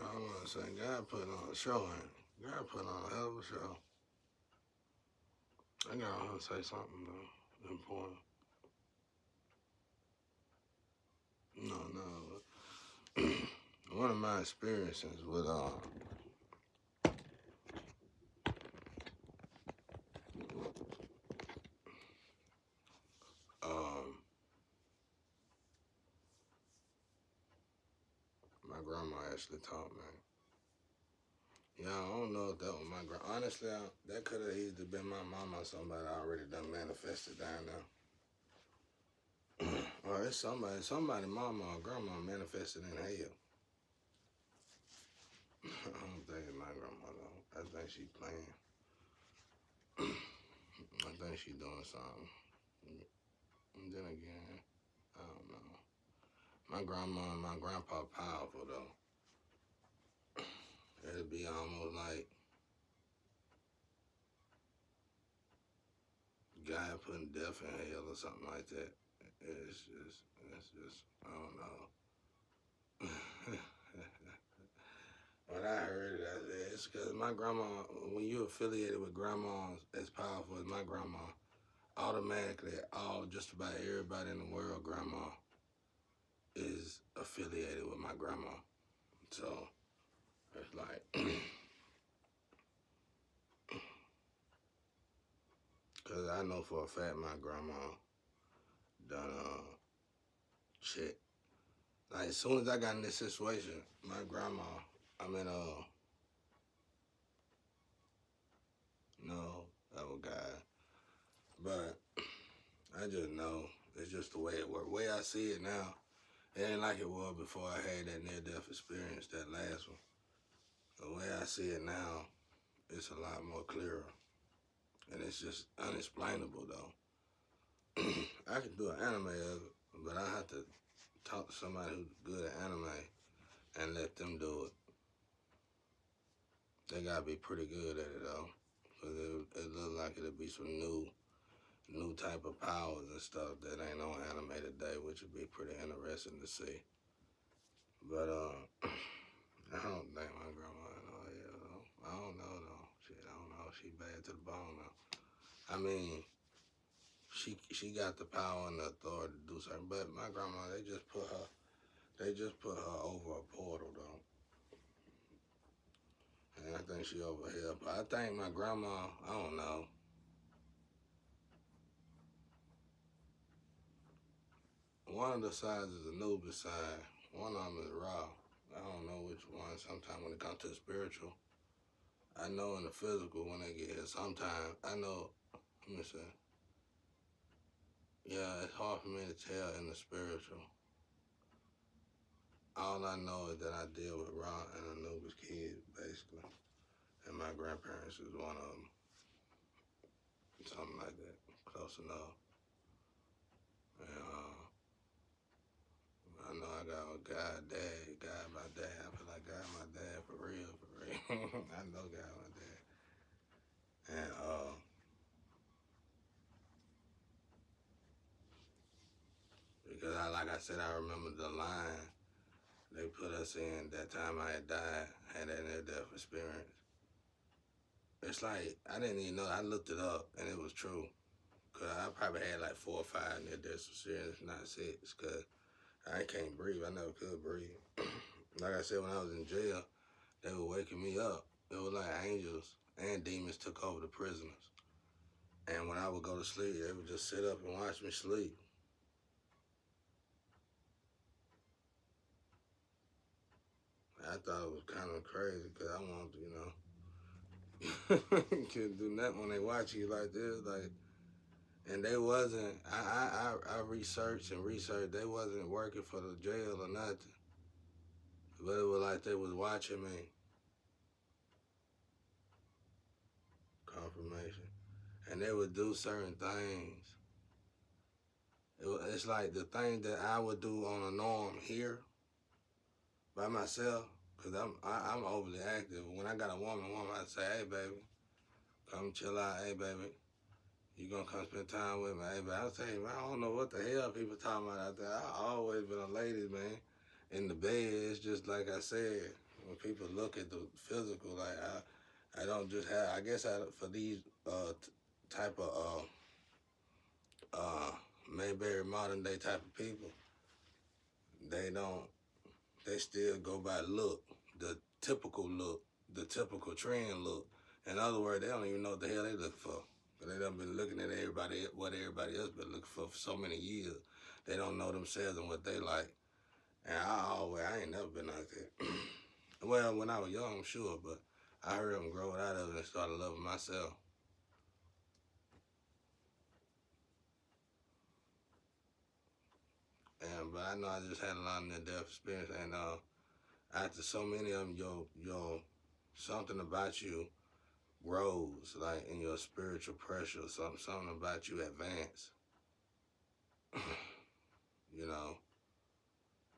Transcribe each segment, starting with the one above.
I want to say God put on a show, and God put on a hell of a show. I gotta say something though, important. No, no. One of my experiences with um my grandma actually taught me. Yeah, I don't know if that was my grandma. Honestly, that could have easily been my mama or somebody already done manifested down there. Or it's somebody mama or grandma manifested in hell. I don't think it's my grandma though. I think she playing. I think she doing something. And then again, I don't know. My grandma and my grandpa powerful though. It'd be almost like God putting death in hell or something like that. It's just, I don't know. When I heard it, it's because my grandma, when you're affiliated with grandmas as powerful as my grandma, automatically, just about everybody in the world, grandma, is affiliated with my grandma. So it's like, because I know for a fact my grandma done shit. Like as soon as I got in this situation, my grandma, I mean, no, that was God. But I just know it's just the way it worked. The way I see it now, it ain't like it was before I had that near death experience, that last one. The way I see it now, it's a lot more clearer. And it's just unexplainable though. I could do an anime of it, but I have to talk to somebody who's good at anime and let them do it. They gotta be pretty good at it though. Cause it look like it'll be some new type of powers and stuff that ain't on anime today, which would be pretty interesting to see. But I don't think my grandma know hell though. I don't know though. Shit, I don't know. She bad to the bone though. I mean, she got the power and the authority to do something. But my grandma, they just put her over a portal though. And I think she over here. But I think my grandma, I don't know. One of the sides is Anubis side. One of them is Ra. I don't know which one. Sometimes when it comes to the spiritual, I know in the physical when they get here. Sometimes I know. Let me see. Yeah, it's hard for me to tell in the spiritual. All I know is that I deal with Ra and Anubis kids, basically. And my grandparents is one of them. Something like that. Close enough. And I know I got a God my dad. I feel like God my dad for real, for real. I know God my dad. And because like I said, I remember the line they put us in that time I had died, had that near death experience. It's like I didn't even know. I looked it up and it was true. Cause I probably had like 4 or 5 near death experiences, not 6. Cause I can't breathe. I never could breathe. Like I said, when I was in jail, they were waking me up. It was like angels and demons took over the prisoners. And when I would go to sleep, they would just sit up and watch me sleep. I thought it was kind of crazy because I wanted to, can't do nothing when they watch you like this. Like, and they wasn't. I researched and researched. They wasn't working for the jail or nothing. But it was like they was watching me. Confirmation, and they would do certain things. It's like the thing that I would do on a norm here by myself, cause I'm overly active. When I got a woman, I say, hey baby, come chill out, hey baby. You gonna come spend time with me? Hey, but I'll tell you, man, I don't know what the hell people talking about out there. I always been a ladies man. In the bed, it's just like I said. when people look at the physical, like I don't just have. I guess for these type of Mayberry modern day type of people, they don't. They still go by look, the typical look, the typical trend look. In other words, they don't even know what the hell they look for. But they done been looking at what everybody else been looking for so many years. They don't know themselves and what they like. And I ain't never been like that. Well, when I was young, sure, but I heard them grow out of it and started loving myself. But I know I just had a lot of near-death experience, and after so many of them, your something about you grows, like in your spiritual pressure, something about you advance, you know,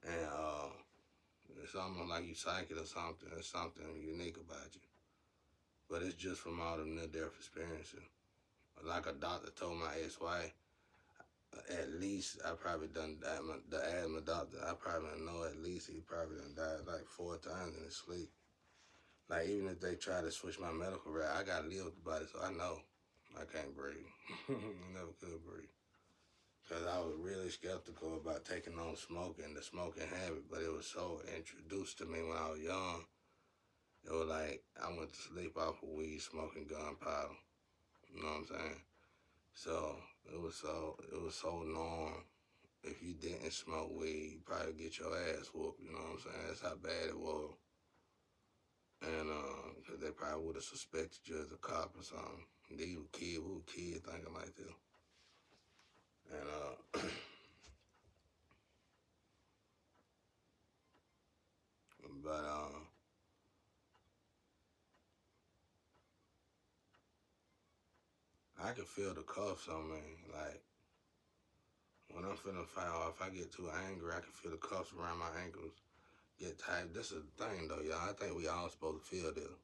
and it's almost like you psychic or something. There's something unique about you, but it's just from all the near-death experiences. Like a doctor told my ex-wife, at least I probably done died. The asthma doctor, I probably know at least he probably done died like 4 times in his sleep. Like even if they try to switch my medical route, I gotta live with the body, so I know I can't breathe. I never could breathe. Cause I was really skeptical about taking on smoking, the smoking habit, but it was so introduced to me when I was young. It was like I went to sleep off of weed, smoking gunpowder. You know what I'm saying? So it was so norm. If you didn't smoke weed, you probably get your ass whooped. You know what I'm saying? That's how bad it was. And cause they probably would have suspected you as a cop or something. These were kids, we were kids thinking like this. And but I can feel the cuffs on me. Like when I'm feeling fight or if I get too angry, I can feel the cuffs around my ankles get tight. This is the thing though, y'all. I think we all supposed to feel this.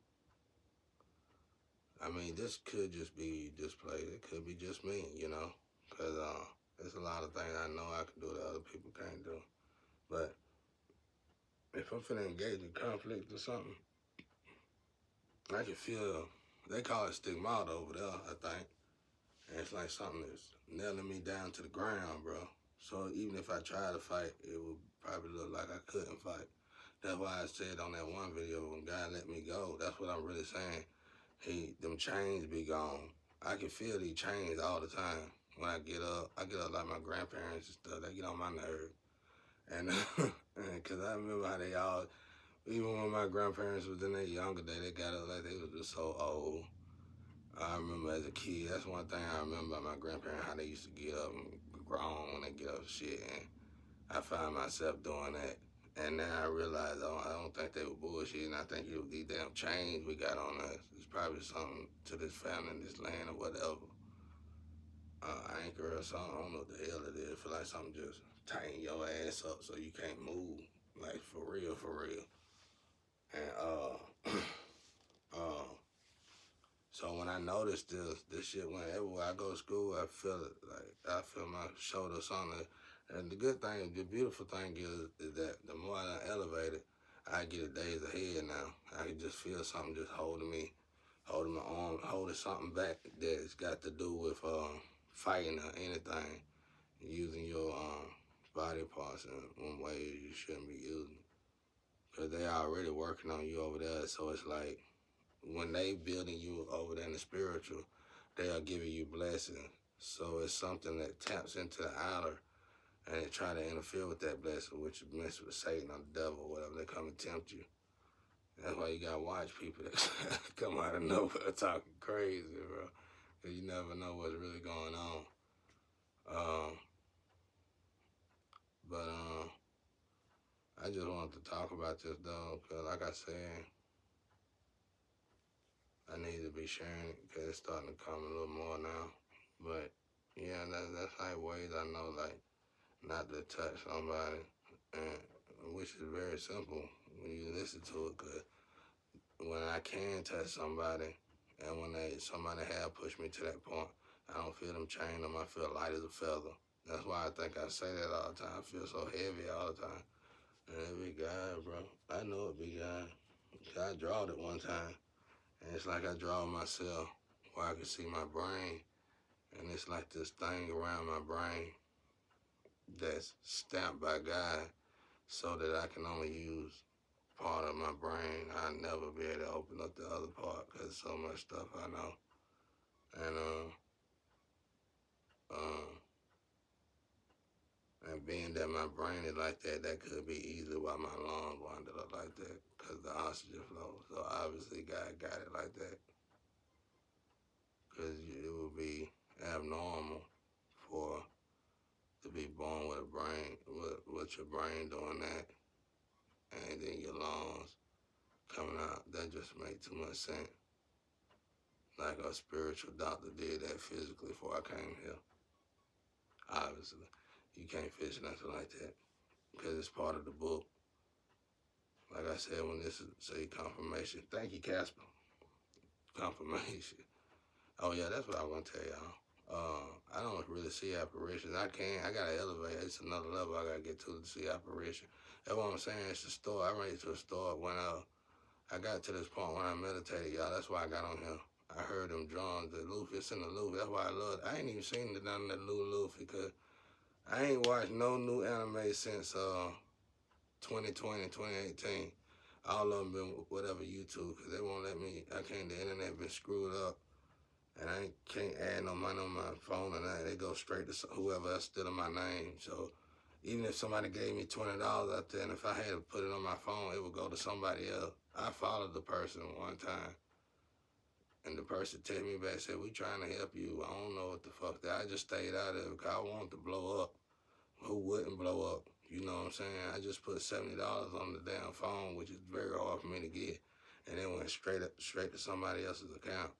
I mean, this could just be displayed. It could be just me, you know, because there's a lot of things I know I can do that other people can't do. But if I'm finna engage in conflict or something, I can feel. They call it stigmata over there, I think. And it's like something that's nailing me down to the ground, bro. So even if I try to fight, it would probably look like I couldn't fight. That's why I said on that one video when God let me go. That's what I'm really saying. Them chains be gone. I can feel these chains all the time. When I get up like my grandparents and stuff. They get on my nerves. And because I remember how they all, even when my grandparents was in their younger day, they got up like they was just so old. I remember as a kid, that's one thing I remember about my grandparents, how they used to get up and grown when they get up and shit. And I found myself doing that. And now I realize I don't think they were bullshitting. I think it was these damn chains we got on us. It's probably something to this family, this land, or whatever. Anchor or something. I don't know what the hell it is. I feel like something just tighten your ass up so you can't move. Like for real, for real. And uh so when I noticed this shit went everywhere I go to school, I feel it. Like I feel my shoulder something. And the good thing, the beautiful thing is that the more I elevate it, I get it days ahead now. I can just feel something just holding me, holding my arm, holding something back that's got to do with fighting or anything, using your body parts in one way you shouldn't be using. Because they already working on you over there, so it's like when they building you over there in the spiritual, they are giving you blessings. So it's something that taps into the outer and they try to interfere with that blessing, which mess with Satan or the devil, whatever, they come and tempt you. That's why you gotta watch people that come out of nowhere talking crazy, bro. Cause you never know what's really going on. Um, but I just wanted to talk about this though, cause like I said, I need to be sharing it because it's starting to come a little more now. But yeah, that's like ways I know like not to touch somebody, and which is very simple when you listen to it. Cause when I can touch somebody, and when somebody have pushed me to that point, I don't feel them chain them. I feel light as a feather. That's why I think I say that all the time. I feel so heavy all the time. And it be God, bro. I know it be God. I drawed it one time, and it's like I draw myself where I can see my brain, and it's like this thing around my brain that's stamped by God so that I can only use part of my brain. I'll never be able to open up the other part because so much stuff I know. And um, and being that my brain is like that, that could be easily why my lungs wound up like that because the oxygen flow. So obviously God got it like that because it would be abnormal for to be born with a brain with your brain doing that, and then your lungs coming out. That just make too much sense. Like a spiritual doctor did that physically before I came here. Obviously, you can't fix nothing like that because it's part of the book. Like I said, when this is say confirmation, thank you, Casper. Confirmation. Oh yeah, that's what I want to tell y'all. I don't really see apparitions. I can't. I gotta elevate. It's another level I gotta get to see apparition. That's what I'm saying. It's a store. I ran to a store when I got to this point when I meditated, y'all. That's why I got on here. I heard them drawings, the Luffy. It's in the Luffy. That's why I love it. I ain't even seen it down in the new Luffy because I ain't watched no new anime since 2020, 2018. All of them been whatever YouTube because they won't let me. I can't. The internet been screwed up, and I can't add no money on my phone or nothing. They go straight to whoever else still in my name. So even if somebody gave me $20 out there, and if I had to put it on my phone, it would go to somebody else. I followed the person one time, and the person texted me back and said, "We trying to help you. I don't know what the fuck that." I just stayed out of it because I wanted to blow up. Who wouldn't blow up? You know what I'm saying? I just put $70 on the damn phone, which is very hard for me to get, and it went straight to somebody else's account.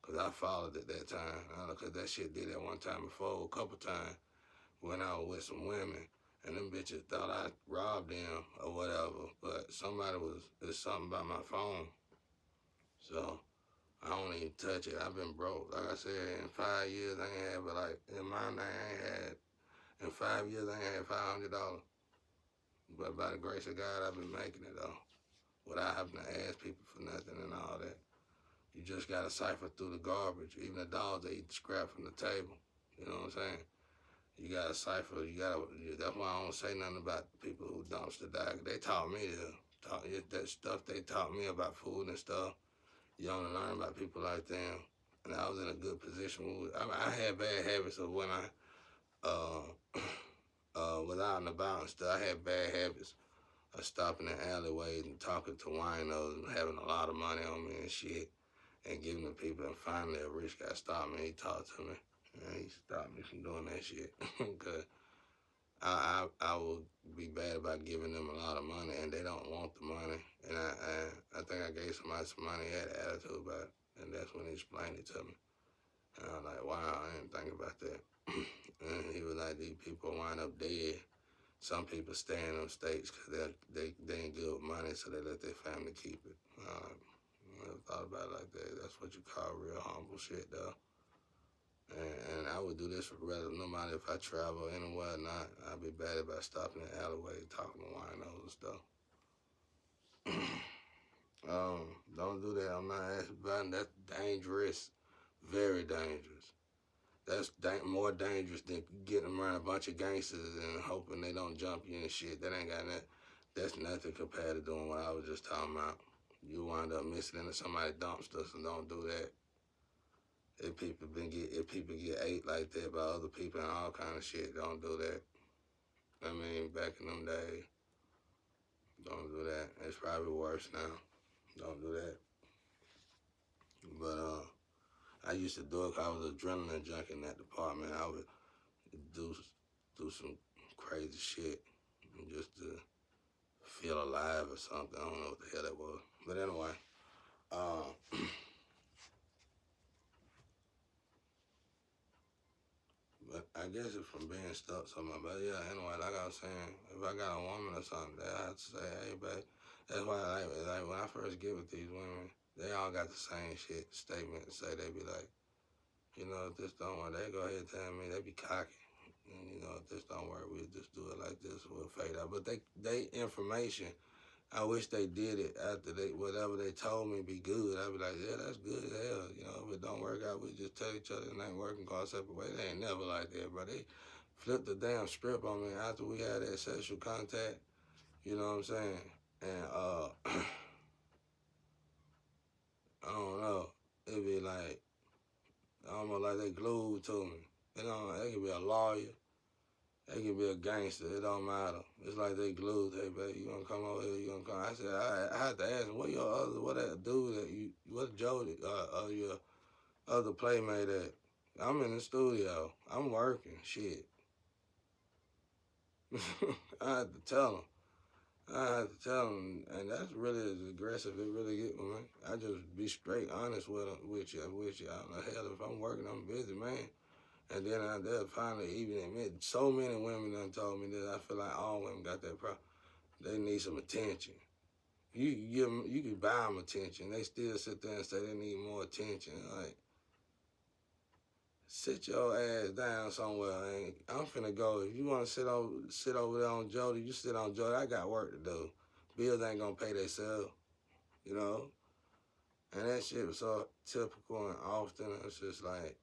Cause I followed it that time. Cause that shit did it one time before, a couple times when I was with some women, and them bitches thought I robbed them or whatever. But there's something about my phone, so I don't even touch it. I've been broke. Like I said, in 5 years I ain't had, but like in my name I ain't had. In 5 years I ain't had $500. But by the grace of God, I've been making it though, without having to ask people for nothing and all that. You just gotta cipher through the garbage. Even the dogs, they eat the scrap from the table. You know what I'm saying? You gotta cipher. That's why I don't say nothing about people who dumpster dive. They taught me that stuff. They taught me about food and stuff. You only learn about people like them. And I was in a good position. I had bad habits of when I was out and about and stuff. I had bad habits of stopping in alleyways and talking to winos and having a lot of money on me and shit and giving to people. And finally, a rich guy stopped me. He talked to me. And he stopped me from doing that shit. Because I would be bad about giving them a lot of money and they don't want the money. And I think I gave somebody some money, he had an attitude about it. And that's when he explained it to me. And I was like, wow, I didn't think about that. And he was like, these people wind up dead. Some people stay in them states because they ain't good with money, so they let their family keep it. I never thought about it like that. That's what you call real humble shit, though. And I would do this for rather no matter if I travel anywhere or not. I'd be bad about stopping in the alleyway talking to winos and stuff. Don't do that. I'm not asking about it. That's dangerous. Very dangerous. That's more dangerous than getting around a bunch of gangsters and hoping they don't jump you and shit. That ain't got nothing. That's nothing compared to doing what I was just talking about. You wind up missing into somebody's dumpster, so don't do that. If people get ate like that by other people and all kind of shit, don't do that. I mean, back in them days, don't do that. It's probably worse now. Don't do that. But I used to do it 'cause I was an adrenaline junkie in that department. I would do some crazy shit just to feel alive or something. I don't know what the hell that was. But anyway, uh, but I guess it's from being stuck somewhere. But yeah, anyway, like I was saying, if I got a woman or something, I have to say, hey, babe. That's why, like when I first get with these women, they all got the same shit statement to say. They be like, you know, if this don't work, they go ahead and tell me, they be cocky. And, you know, if this don't work, we'll just do it like this, we'll fade out. But they information, I wish they did it after whatever they told me be good. I'd be like, yeah, that's good as hell. You know, if it don't work out, we just tell each other it ain't working, go our separate way. They ain't never like that, bro. They flipped the damn script on me after we had that sexual contact. You know what I'm saying? And I don't know. It'd be like almost like they glued to me. You know, they could be a lawyer. They could be a gangster. It don't matter. It's like they glued. Hey, baby, you gonna come over here? You gonna come? I said, I had to ask him, what that dude that what Jody, your other playmate at? I'm in the studio. I'm working. Shit. I had to tell him. And that's really as aggressive it really get with me. I just be straight honest with you. I'm the hell, if I'm working, I'm busy, man. And then they'll finally even admit, so many women done told me that I feel like all women got that problem. They need some attention. You can buy them attention. They still sit there and say they need more attention. Like, sit your ass down somewhere. And I'm finna go. If you want to sit over there on Jody, you sit on Jody. I got work to do. Bills ain't gonna pay themselves, you know. And that shit was so typical and often. It's just like,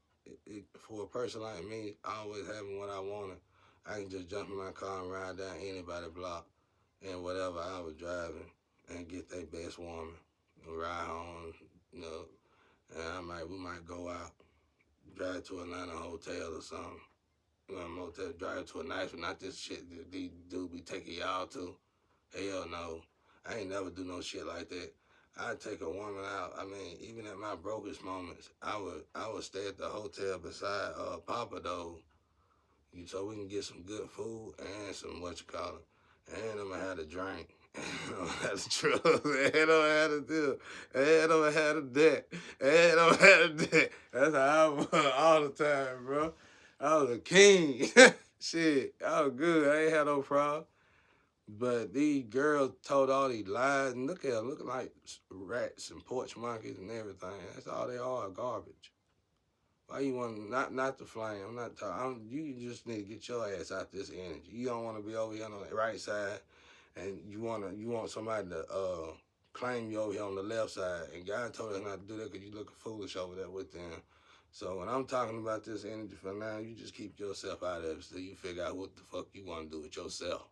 for a person like me, always having what I wanted, I can just jump in my car and ride down anybody's block and whatever I was driving and get their best woman and ride home, you know. And we might go out, drive to Atlanta hotel or something. You know, motel, drive to a nice one, not this shit that these dudes be taking y'all to. Hell no. I ain't never do no shit like that. I'd take a woman out. I mean, even at my brokest moments, I would stay at the hotel beside Papa though, so we can get some good food and some and I'm gonna have a drink. And I'm gonna have the drugs. And I'm gonna have the deal. And I'm gonna have the debt. And I'm gonna have the debt. That's how I was all the time, bro. I was a king. Shit, I was good. I ain't had no problem. But these girls told all these lies, and look at them looking like rats and porch monkeys and everything. That's all they are, garbage. Why you want not the flame? I'm not talking. You just need to get your ass out this energy. You don't want to be over here on the right side, and you want somebody to claim you over here on the left side. And God told us not to do that because you looking foolish over there with them. So when I'm talking about this energy for now, you just keep yourself out of it so you figure out what the fuck you want to do with yourself.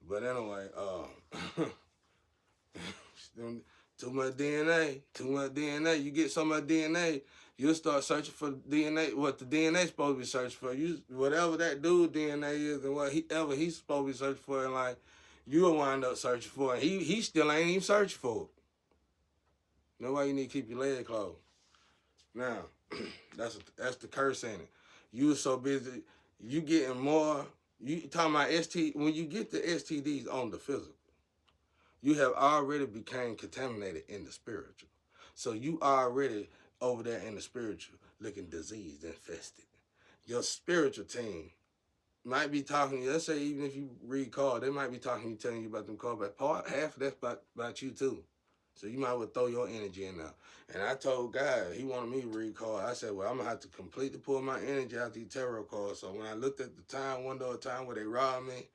But anyway, too much DNA. You get so much DNA, you'll start searching for DNA. What the DNA supposed to be searching for, whatever that dude DNA is, and whatever he's supposed to be searching for, and like you'll wind up searching for it. He still ain't even searching for it. You know why you need to keep your leg closed. Now, that's the curse in it. You were so busy, you getting more. You talking about when you get the STDs on the physical, you have already became contaminated in the spiritual. So you already over there in the spiritual looking diseased, infested. Your spiritual team might be talking to you. Let's say even if you read cards, they might be talking to you, telling you about them cards, but half of that's about you too. So you might well throw your energy in there. And I told God, he wanted me to read cards. I said, well, I'm going to have to completely pull my energy out these tarot cards. So when I looked at the time, window of time where they robbed me,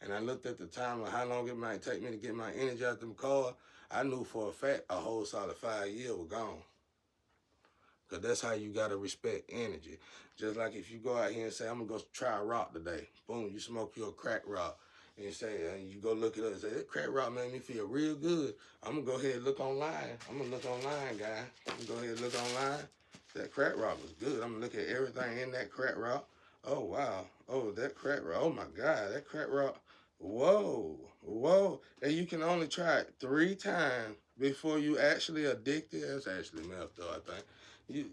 and I looked at the time of how long it might take me to get my energy out them cards, I knew for a fact a whole solid 5 years was gone. Because that's how you got to respect energy. Just like if you go out here and say, I'm going to go try a rock today. Boom, you smoke your crack rock. And you go look it up and say, that crack rock made me feel real good. I'm going to go ahead and look online. I'm going to look online, guy. I'm going to go ahead and look online. That crack rock was good. I'm going to look at everything in that crack rock. Oh, wow. Oh, that crack rock. Oh, my God. That crack rock. Whoa. And you can only try it 3 times before you actually addicted. That's actually meth, though, I think.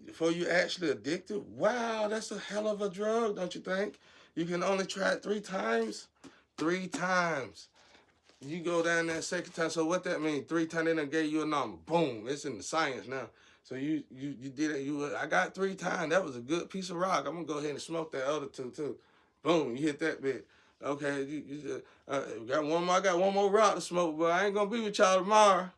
Before you actually addicted. Wow, that's a hell of a drug, don't you think? You can only try it 3 times. 3 times. You go down that second time. So what that means? 3 times, they done gave you a number. Boom. It's in the science now. So you did it. I got 3 times. That was a good piece of rock. I'm gonna go ahead and smoke that other 2 too. Boom. You hit that bit. Okay. You got one more. I got one more rock to smoke, but I ain't gonna be with y'all tomorrow.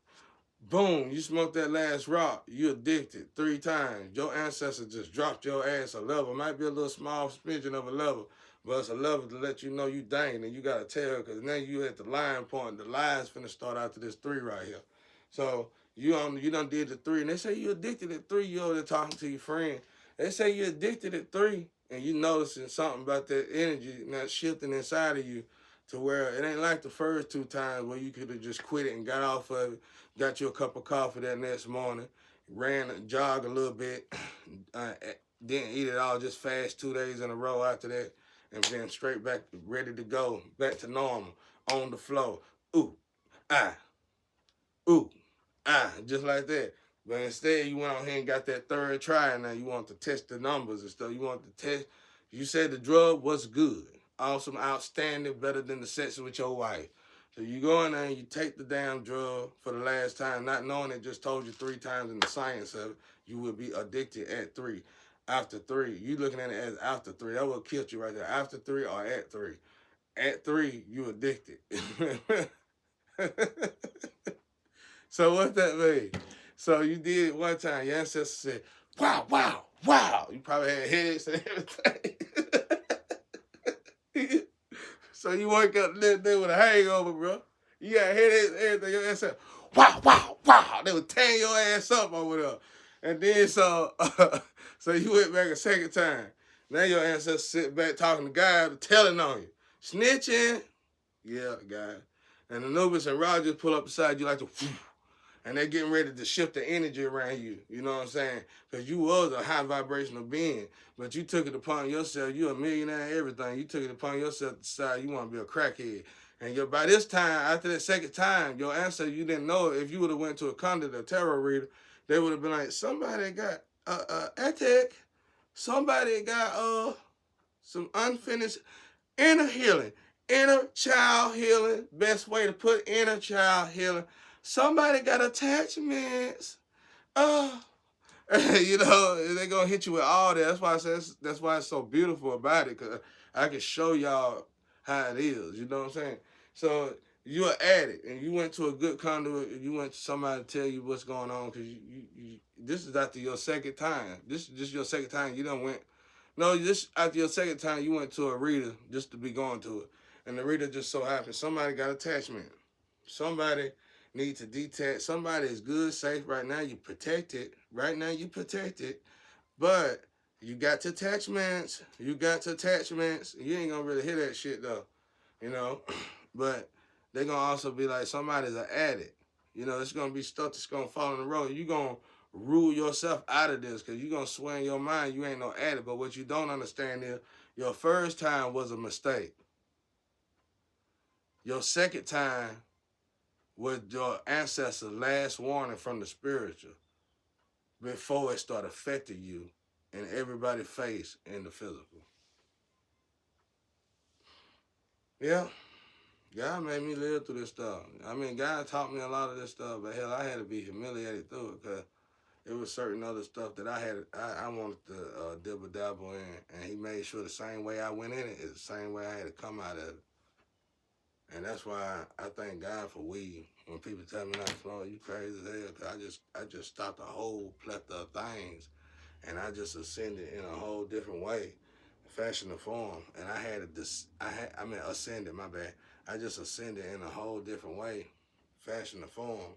Boom. You smoked that last rock. You addicted 3 times. Your ancestors just dropped your ass a level. Might be a little small smidgen of a level. But it's a level to let you know you dang, and you gotta tell, because now you at the line point. The line's finna start after this 3 right here. So you done did the 3, and they say you addicted at 3. You over there talking to your friend. They say you addicted at 3, and you noticing something about that energy not shifting inside of you, to where it ain't like the first 2 times where you could have just quit it and got off of it, got you a cup of coffee that next morning, ran, jog a little bit, didn't eat it all, just fast 2 days in a row after that, and then straight back, ready to go, back to normal, on the flow. Ooh, ah, ooh, just like that. But instead, you went on here and got that 3rd try, and now you want to test the numbers and stuff. You want to test. You said the drug was good, awesome, outstanding, better than the sex with your wife. So you go in there and you take the damn drug for the last time, not knowing it just told you 3 times in the science of it, you will be addicted at 3. After 3, you looking at it as after 3. That would kill you right there. After 3 or at 3. At 3, you addicted. So what that mean? So you did it one time. Your ancestor said, "Wow, wow, wow." You probably had headaches and everything. So you wake up the next day with a hangover, bro. You got headaches, everything. Your ancestor, "Wow, wow, wow." They would tear your ass up over there. And then so so you went back a second time. Now your ancestor sit back talking to God, telling on you. Snitching. Yeah, guy. And Anubis and Rogers pull up beside you like the and they're getting ready to shift the energy around you. You know what I'm saying? Because you was a high vibrational being, but you took it upon yourself. You a millionaire, everything. You took it upon yourself to decide you want to be a crackhead. And by this time, after that second time, your answer, you didn't know if you would have went to a conduit, a tarot reader, they would have been like, somebody got ethic, somebody got some unfinished inner healing, inner child healing. Best way to put inner child healing. Somebody got attachments. Oh, you know, they're gonna hit you with all that. That's why I said that's why it's so beautiful about it, because I can show y'all how it is. You know what I'm saying? So you're an addict, and you went to a good conduit, and you went to somebody to tell you what's going on, because this is after your second time. This is just your second time. You done went. No, this after your second time, you went to a reader just to be going to it, and the reader just so happened somebody got attachment. Somebody need to detach. Somebody is good, safe right now. You protect it. Right now you protect it. But you got attachments. You got attachments. You ain't gonna really hear that shit though. You know? But they're gonna also be like, somebody's an addict. You know, it's gonna be stuff that's gonna fall in the road. You gonna rule yourself out of this, because you gonna swear in your mind you ain't no addict. But what you don't understand is your first time was a mistake. Your second time was your ancestors' last warning from the spiritual before it started affecting you in everybody's face in the physical. Yeah, God made me live through this stuff. I mean, God taught me a lot of this stuff, but hell, I had to be humiliated through it, because it was certain other stuff that I wanted to dibble dabble in, and He made sure the same way I went in it is the same way I had to come out of it. And that's why I thank God for weed. When people tell me not to smoke, you crazy as hell. Cause I just stopped a whole plethora of things, and I just ascended in a whole different way, fashion and form. And ascended. My bad. I just ascended in a whole different way, fashion and form.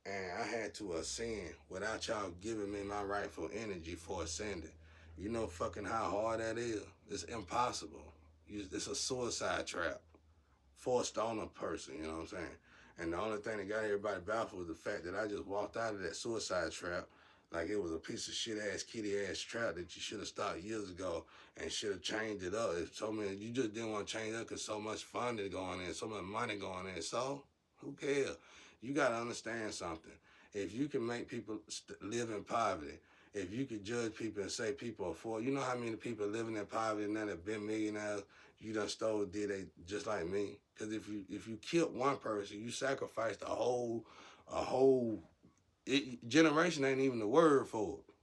And I had to ascend without y'all giving me my rightful energy for ascending. You know fucking how hard that is. It's impossible. It's a suicide trap forced on a person, you know what I'm saying? And the only thing that got everybody baffled was the fact that I just walked out of that suicide trap like it was a piece of shit ass kitty ass trap that you should have stopped years ago and should have changed it up. If so many, you just didn't want to change it up because so much funding going in, so much money going in. So who cares? You got to understand something. If you can make people live in poverty, if you could judge people and say people are poor, you know how many people living in poverty now that have been millionaires, you done stole, did they just like me? Because if you killed one person, you sacrificed a whole generation ain't even the word for it.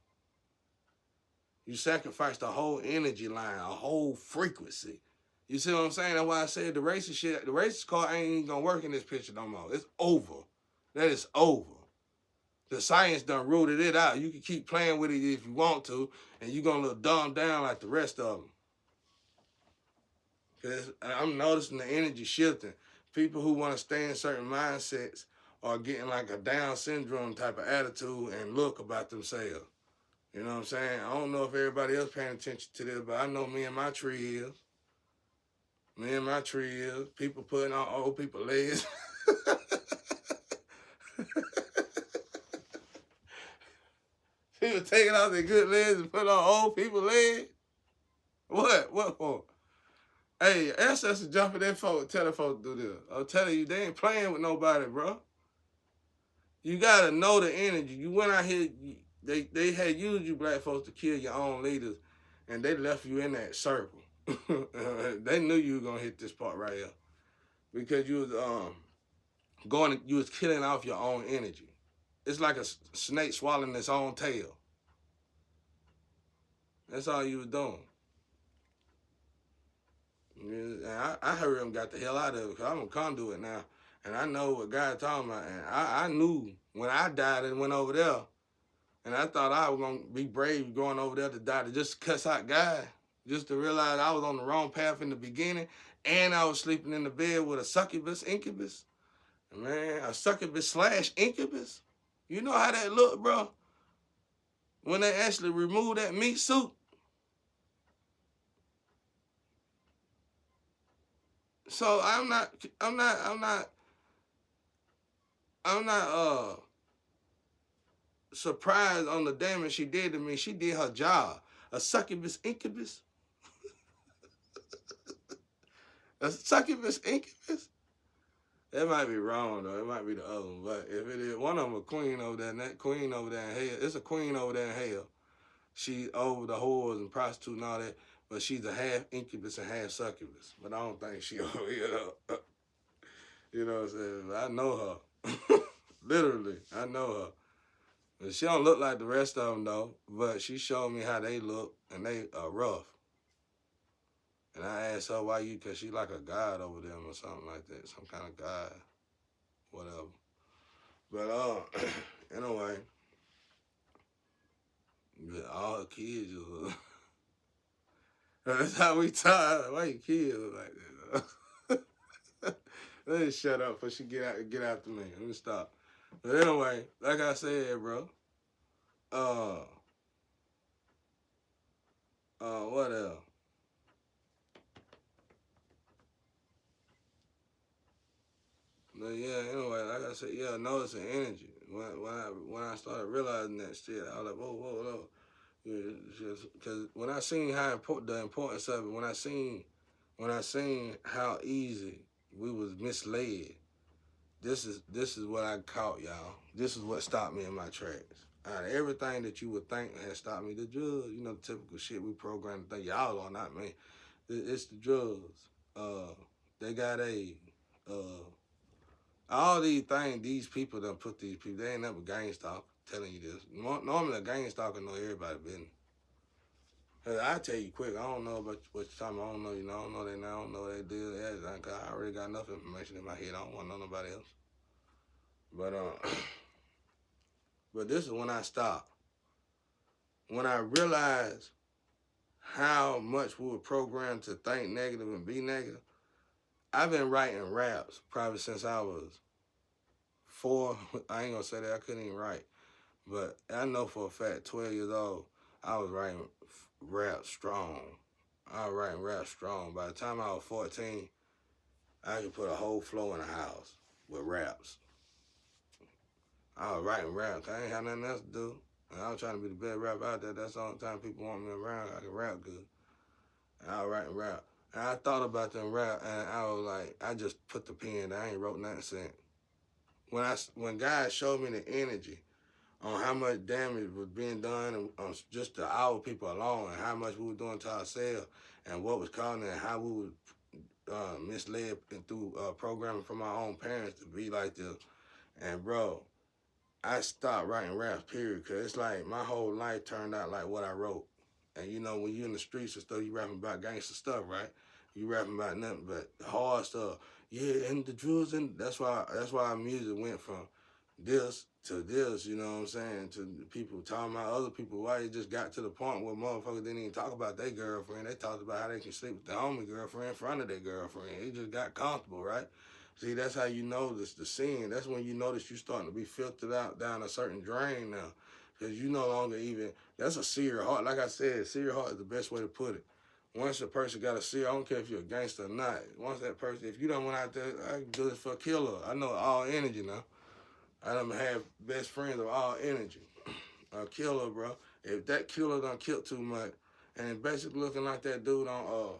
You sacrificed a whole energy line, a whole frequency. You see what I'm saying? That's why I said the racist shit, the racist card ain't even gonna work in this picture no more. It's over. That is over. The science done ruled it out. You can keep playing with it if you want to, and you're gonna look dumbed down like the rest of them. Cause I'm noticing the energy shifting. People who want to stay in certain mindsets are getting like a Down syndrome type of attitude and look about themselves. You know what I'm saying? I don't know if everybody else paying attention to this, but I know me and my tree is. Me and my tree is. People putting on old people legs. People taking out their good legs and putting on old people legs. What? What for? Hey, ancestors jumping that folk, tell the folks to do this. I'm telling you, they ain't playing with nobody, bro. You gotta know the energy. You went out here, they had used you black folks to kill your own leaders, and they left you in that circle. They knew you were gonna hit this part right here because you was you was killing off your own energy. It's like a snake swallowing its own tail. That's all you was doing. And I heard him got the hell out of it because I'm a conduit now. And I know what God talking about. And I knew when I died and went over there, and I thought I was going to be brave going over there to die to just cuss out God, just to realize I was on the wrong path in the beginning, and I was sleeping in the bed with a succubus, incubus. Man, a succubus / incubus. You know how that look, bro? When they actually remove that meat suit. So I'm not surprised on the damage she did to me. She did her job. A succubus incubus? A succubus incubus? That might be wrong though. It might be the other one. But if it is, one of them a queen over there, and that queen over there in hell. It's a queen over there in hell. She over the whores and prostitute and all that. But she's a half incubus and half succubus. But I don't think she over here though. You know what I'm saying? I know her. Literally, I know her. She don't look like the rest of them though, but she showed me how they look, and they are rough. And I asked her why you, cause she like a god over them or something like that, some kind of god, whatever. But anyway, all her kids just that's how we talk. Why your kids look like that? Let me shut up before she get after me. Let me stop. But anyway, like I said, bro. What else? But yeah, anyway, like I said, yeah, noticing energy. When I started realizing that shit, I was like, whoa. Yeah, just because when I seen how the importance of it, when I seen how easy we was misled, this is what I caught, y'all. This is what stopped me in my tracks. Out of everything that you would think had stopped me, the drugs, the typical shit we programmed to think y'all are, not me. It's the drugs. They got AIDS. All these things, these people done put these people, they ain't never gang stalker, telling you this. Normally a gang stalker know everybody business. I tell you quick, I don't know about what you're talking about. I don't know, I don't know that now, I don't know what they do. Cause I already got enough information in my head. I don't want to know nobody else. But but this is when I stopped. When I realized how much we were programmed to think negative and be negative, I've been writing raps probably since I was 4. I ain't gonna say that I couldn't even write, but I know for a fact, 12 years old, I was writing rap strong. I was writing rap strong. By the time I was 14, I could put a whole flow in the house with raps. I was writing raps. I ain't had nothing else to do. And I was trying to be the best rapper out there. That's the only time people want me around. I can rap good. And I was writing rap. And I thought about them rap, and I was like, I just put the pen down. I ain't wrote nothing since. When God showed me the energy on how much damage was being done on just to our people alone, and how much we were doing to ourselves, and what was causing it, and how we were misled through programming from our own parents to be like this. And bro, I stopped writing raps, period, because it's like my whole life turned out like what I wrote. And when you in the streets and stuff, you rapping about gangster stuff, right? You rapping about nothing but hard stuff. Yeah, and the drugs, and that's why our music went from this to this, you know what I'm saying? To people talking about other people, why it just got to the point where motherfuckers didn't even talk about their girlfriend. They talked about how they can sleep with their homie girlfriend in front of their girlfriend. It just got comfortable, right? See, that's how you notice the sin. That's when you notice you starting to be filtered out down a certain drain now. Because you no longer even, that's a seer heart. Like I said, seer heart is the best way to put it. Once a person got a seer, I don't care if you're a gangster or not. Once that person, if you don't went out there, I can do this for a killer. I know all energy now. I done have best friends of all energy. A killer, bro. If that killer done killed too much, and it's basically looking like that dude on,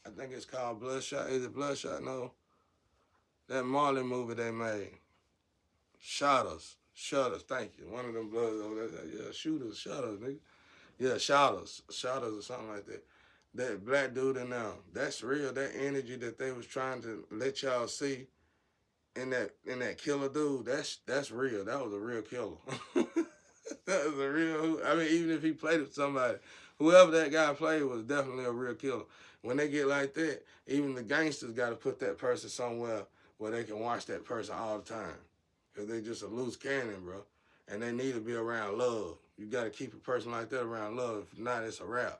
I think it's called Bloodshot. Is it Bloodshot? No. That Marley movie they made. Shutters. Shutters, thank you. One of them blood, yeah, shooters, shutters, nigga. Yeah, shutters. Shutters or something like that. That black dude in there, that's real. That energy that they was trying to let y'all see in that killer dude, that's real. That was a real killer. That was a real. I mean, even if he played with somebody, whoever that guy played was definitely a real killer. When they get like that, even the gangsters got to put that person somewhere where they can watch that person all the time, because they just a loose cannon, bro. And they need to be around love. You got to keep a person like that around love. If not, it's a wrap.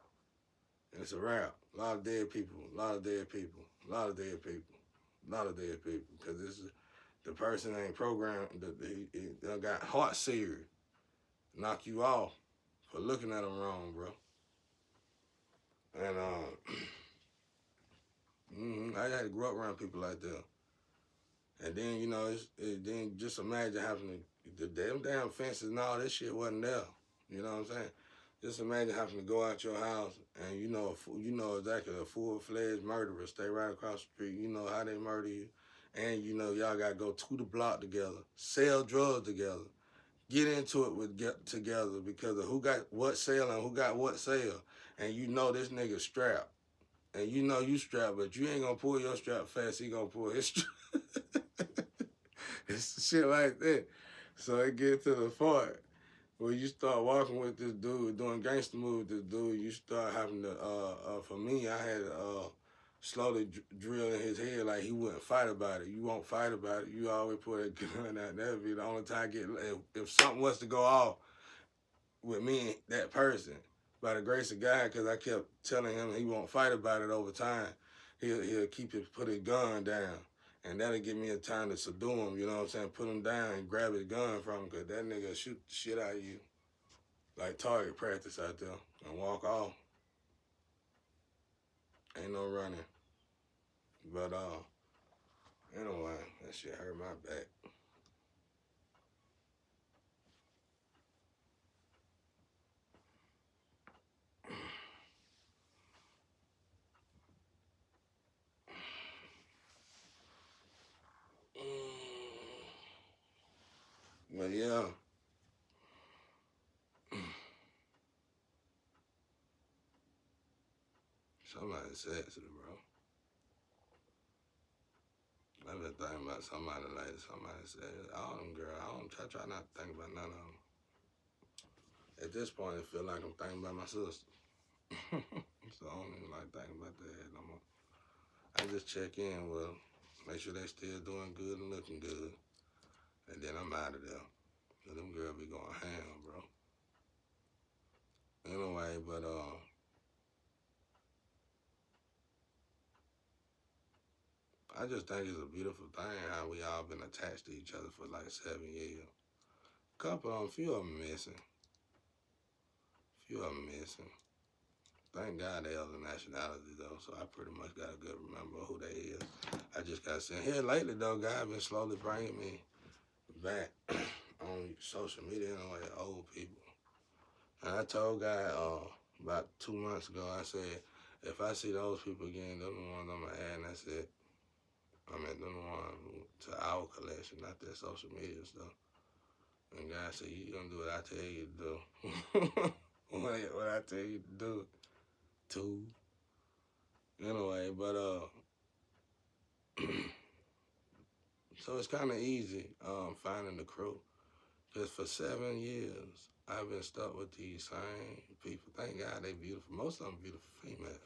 It's a wrap. A lot of dead people. A lot of dead people. A lot of dead people. A lot of dead people. Because this is the person ain't programmed. He got heart seared. Knock you off for looking at them wrong, bro. And I had to grow up around people like that. And then then just imagine having the damn fences and all this shit wasn't there. You know what I'm saying? Just imagine having to go out your house and you know exactly a full-fledged murderer stay right across the street. You know how they murder you, and y'all gotta go to the block together, sell drugs together, get into it together because of who got what sale and who got what sale, and you know this nigga strapped, and you know you strapped, but you ain't gonna pull your strap fast. He gonna pull his strap. It's shit like that. So it get to the point where you start walking with this dude, doing gangster moves with this dude, you start having to, for me, I had to slowly drill in his head like he wouldn't fight about it. You won't fight about it. You always put a gun out. That'd be the only time I get, if something was to go off with me and that person, by the grace of God, because I kept telling him he won't fight about it over time, he'll put his gun down. And that'll give me a time to subdue him, you know what I'm saying? Put him down and grab his gun from him, because that nigga shoot the shit out of you. Like target practice out there and walk off. Ain't no running. But anyway, that shit hurt my back. But yeah. Somebody sexy, bro. I've been thinking about somebody like somebody said, all them girls, I try not to think about none of them. At this point, it feel like I'm thinking about my sister. So I don't even like thinking about that no more. I just check in with them, make sure they still doing good and looking good. And then I'm out of there. So them girls be going ham, bro. Anyway, but I just think it's a beautiful thing how we all been attached to each other for like 7 years. Couple of them, few of them missing. Few of them missing. Thank God they other nationalities though, so I pretty much got a good remember who they is. I just got sent here lately though. God been slowly bringing me back on social media and like old people. And I told God about 2 months ago, I said, if I see those people again, those are the ones I'm gonna add, and that's it. I mean, those are the ones to our collection, not that social media stuff. And God said, you gonna do what I tell you to do. what I tell you to do. Too. Anyway, but so it's kind of easy finding the crew. Because for 7 years, I've been stuck with these same people. Thank God they beautiful. Most of them beautiful females.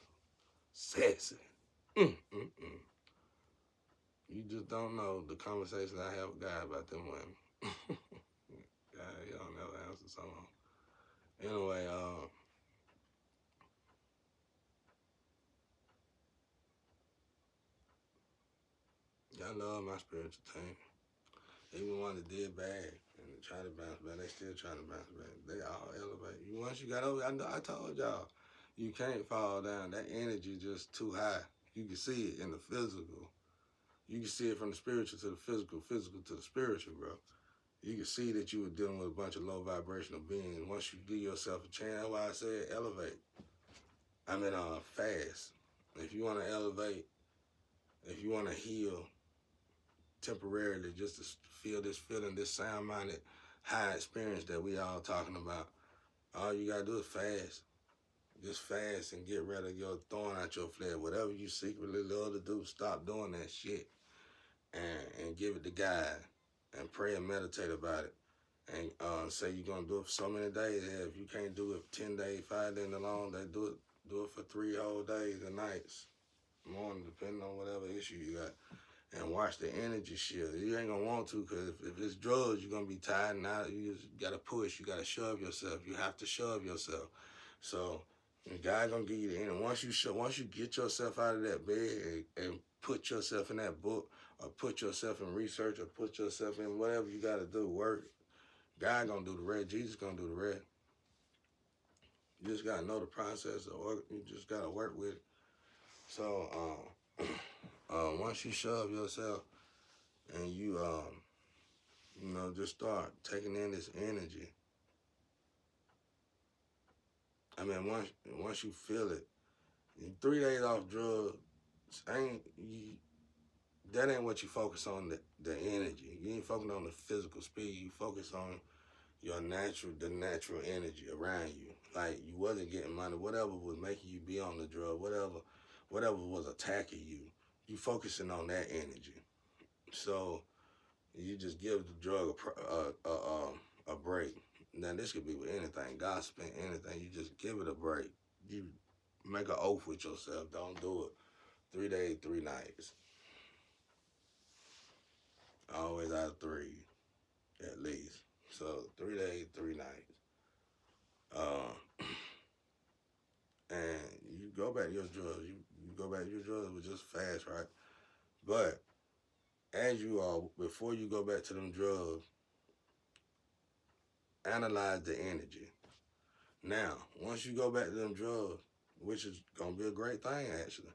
Sexy. Mm-mm-mm. You just don't know the conversations I have with God about them women. God, y'all never answer something. Anyway, y'all love my spiritual team. Even one that did bad and try to bounce back, they still trying to bounce back. They all elevate. You once you got over, I told y'all, you can't fall down. That energy just too high. You can see it in the physical. You can see it from the spiritual to the physical, physical to the spiritual, bro. You can see that you were dealing with a bunch of low vibrational beings. Once you give yourself a chance, that's why I said elevate. I mean, fast. If you want to elevate, if you want to heal temporarily, just to feel this feeling, this sound-minded high experience that we all talking about, all you gotta do is fast. Just fast and get rid of your throwing out your flesh. Whatever you secretly love to do, stop doing that shit and give it to God and pray and meditate about it. And say you're gonna do it for so many days. If you can't do it for 10 days, 5 days, a long day, do it for 3 whole days and nights, morning, depending on whatever issue you got. And watch the energy shift. You ain't gonna want to, because if it's drugs, you're gonna be tired and out. You just gotta push. You gotta shove yourself. You have to shove yourself. So God gonna give you the energy. Once you get yourself out of that bed and put yourself in that book, or put yourself in research, or put yourself in whatever you gotta do, work. God gonna do the rest. Jesus gonna do the rest. You just gotta know the process. You just gotta work with it. So once you shove yourself and you just start taking in this energy. I mean, once you feel it, 3 days off drugs that ain't what you focus on. The energy. You ain't focusing on the physical speed. You focus on the natural energy around you. Like, you wasn't getting money. Whatever was making you be on the drug. Whatever was attacking you. You focusing on that energy. So you just give the drug a break. Now, this could be with anything, gossiping, anything. You just give it a break. You make an oath with yourself. Don't do it. 3 days, 3 nights. Always out of 3, at least. So 3 days, 3 nights. And you go back to your drugs. You go back to your drugs with just fast, right? But before you go back to them drugs, analyze the energy. Now, once you go back to them drugs, which is gonna be a great thing actually.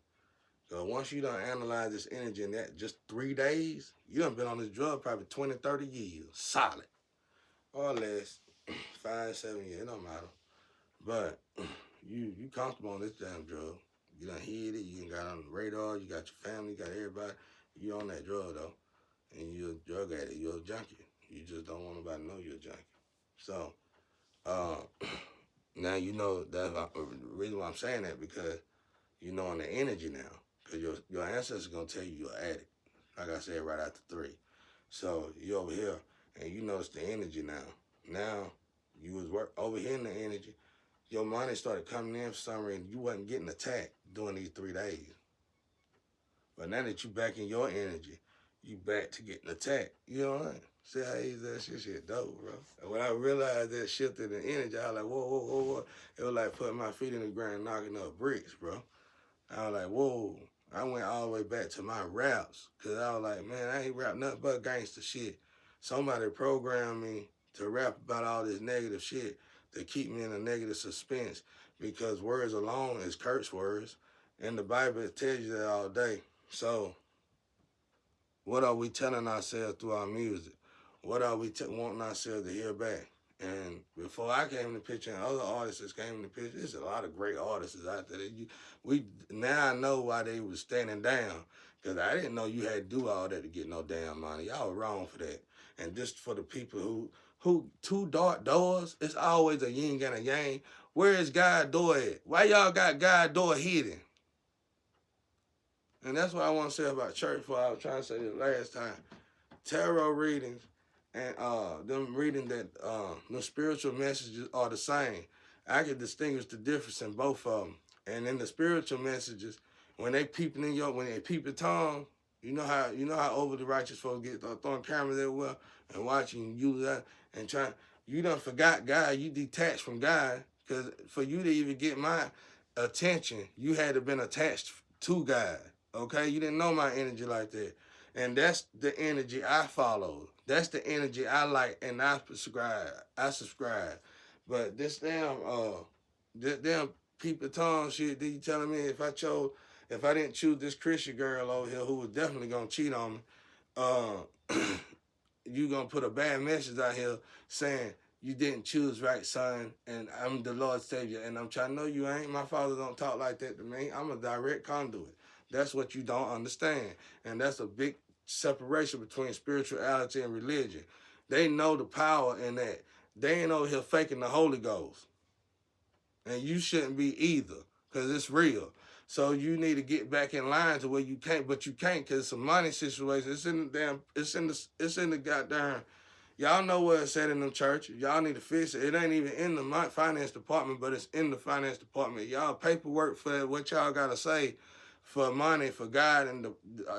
So once you done analyze this energy in that just 3 days, you done been on this drug probably 20, 30 years, solid. Or less, 5, 7 years, it don't matter. But you comfortable on this damn drug. You done hit it, you done got on the radar, you got your family, you got everybody. You on that drug though. And you're a drug addict, you're a junkie. You just don't want nobody to know you're a junkie. So, now you know that's the reason why I'm saying that, because you know on the energy now. Because your ancestors going to tell you you're an addict. Like I said, right after 3. So you over here, and you notice the energy now. Now, you was over here in the energy. Your money started coming in for some reason. You wasn't getting attacked during these 3 days. But now that you back in your energy, you back to getting attacked. You know what I mean? See how easy that shit dope, bro. And when I realized that shifted in energy, I was like, whoa, whoa, whoa, whoa. It was like putting my feet in the ground, knocking up bricks, bro. I was like, whoa. I went all the way back to my raps, because I was like, man, I ain't rap nothing but gangster shit. Somebody programmed me to rap about all this negative shit to keep me in a negative suspense, because words alone is curse words. And the Bible tells you that all day. So what are we telling ourselves through our music? What are we wanting ourselves to hear back? And before I came in the picture and other artists came in the picture, there's a lot of great artists out there. Now I know why they was standing down, because I didn't know you had to do all that to get no damn money. Y'all were wrong for that. And just for the people who 2 dark doors, it's always a yin and a yang. Where is God door at? Why y'all got God door hidden? And that's what I want to say about church. For I was trying to say this last time. Tarot readings and them reading that the spiritual messages are the same. I can distinguish the difference in both of them. And in the spiritual messages, when they peep your tongue, You know how over the righteous folks get throwing cameras everywhere and watching you that and trying. You done forgot God. You detached from God because for you to even get my attention, you had to been attached to God. Okay, you didn't know my energy like that, and that's the energy I follow. That's the energy I like, and I subscribe. But this damn people tongue shit. You telling me if I didn't choose this Christian girl over here who was definitely gonna cheat on me, uh, you gonna put a bad message out here saying you didn't choose right, son, and I'm the Lord's Savior, and I'm trying to know you ain't. My father don't talk like that to me. I'm a direct conduit. That's what you don't understand, and that's a big separation between spirituality and religion. They know the power in that. They ain't over here faking the Holy Ghost, and you shouldn't be either, cause it's real. So you need to get back in line to where you can't, but you can't, cause it's a money situation. It's in the goddamn. Y'all know where it's at in them churches. Y'all need to fix it. It ain't even in the finance department, but it's in the finance department. Y'all paperwork for what y'all gotta say for money for God, and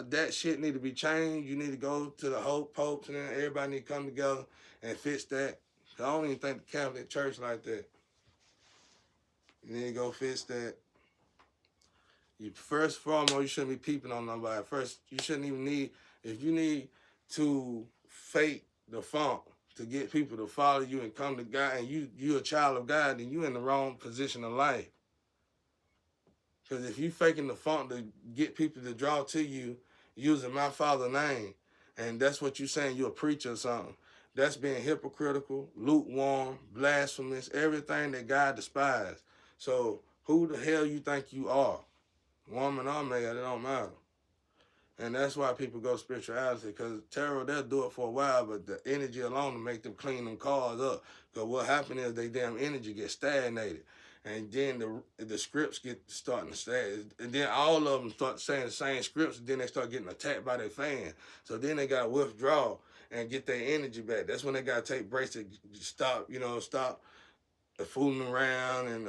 that shit need to be changed. You need to go to the whole popes, and then everybody need to come together and fix that. I don't even think the Catholic Church like that. You need to go fix that. You first foremost, you shouldn't be peeping on nobody. First, you shouldn't even need, if you need to fake the funk to get people to follow you and come to God, and you a child of God, then you in the wrong position of life. Because if you faking the funk to get people to draw to you using my Father's name, and that's what you saying, you a preacher or something, that's being hypocritical, lukewarm, blasphemous, everything that God despises. So who the hell you think you are? Woman or man, it don't matter. And that's why people go spirituality, because tarot, they'll do it for a while, but the energy alone will make them clean them cars up. Because what happened is they damn energy gets stagnated. And then the scripts get starting to stay. And then all of them start saying the same scripts, and then they start getting attacked by their fans. So then they got to withdraw and get their energy back. That's when they got to take breaks to stop fooling around and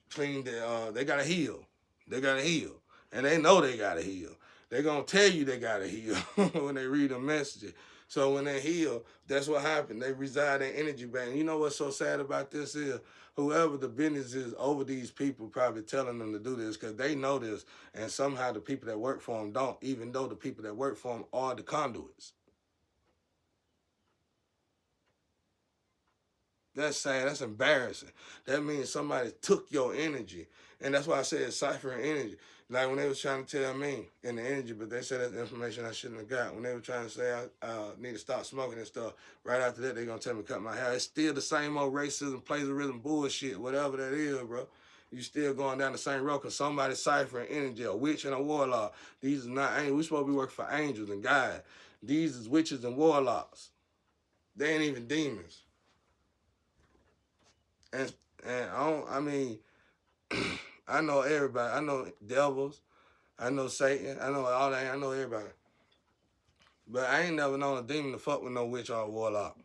clean they got to heal. They got to heal. And they know they got to heal. They're going to tell you they got to heal when they read a message. So when they heal, that's what happened. They reside their energy back. And you know what's so sad about this is whoever the business is over these people probably telling them to do this because they know this. And somehow the people that work for them don't, even though the people that work for them are the conduits. That's sad. That's embarrassing. That means somebody took your energy. And that's why I said ciphering energy. Like when they was trying to tell me in the energy, but they said that's information I shouldn't have got. When they were trying to say I need to stop smoking and stuff, right after that, they're going to tell me to cut my hair. It's still the same old racism, plagiarism, bullshit, whatever that is, bro. You still going down the same road because somebody's ciphering energy, a witch and a warlock. These are not angels. We're supposed to be working for angels and God. These is witches and warlocks. They ain't even demons. And I mean, I know everybody. I know devils. I know Satan. I know all that. I know everybody. But I ain't never known a demon to fuck with no witch or a warlock.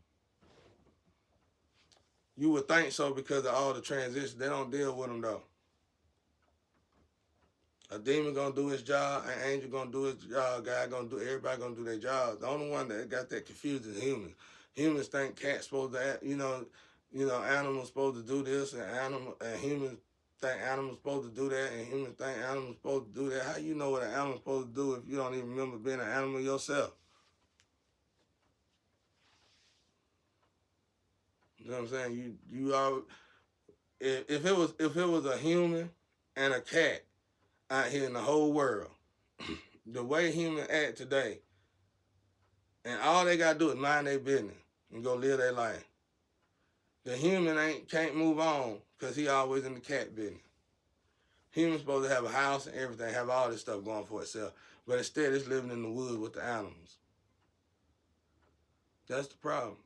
You would think so because of all the transitions. They don't deal with them though. A demon gonna do his job. An angel gonna do his job. God gonna do. Everybody gonna do their job. The only one that got that confused is humans. Humans think cats supposed to act, animals supposed to do this, and humans think animals supposed to do that, and humans think animals supposed to do that. How you know what an animal's supposed to do if you don't even remember being an animal yourself? You know what I'm saying? You are if it was a human and a cat out here in the whole world, the way humans act today, and all they gotta do is mind their business and go live their life. The human can't move on because he always in the cat business. Humans supposed to have a house and everything, have all this stuff going for itself. But instead, it's living in the woods with the animals. That's the problem.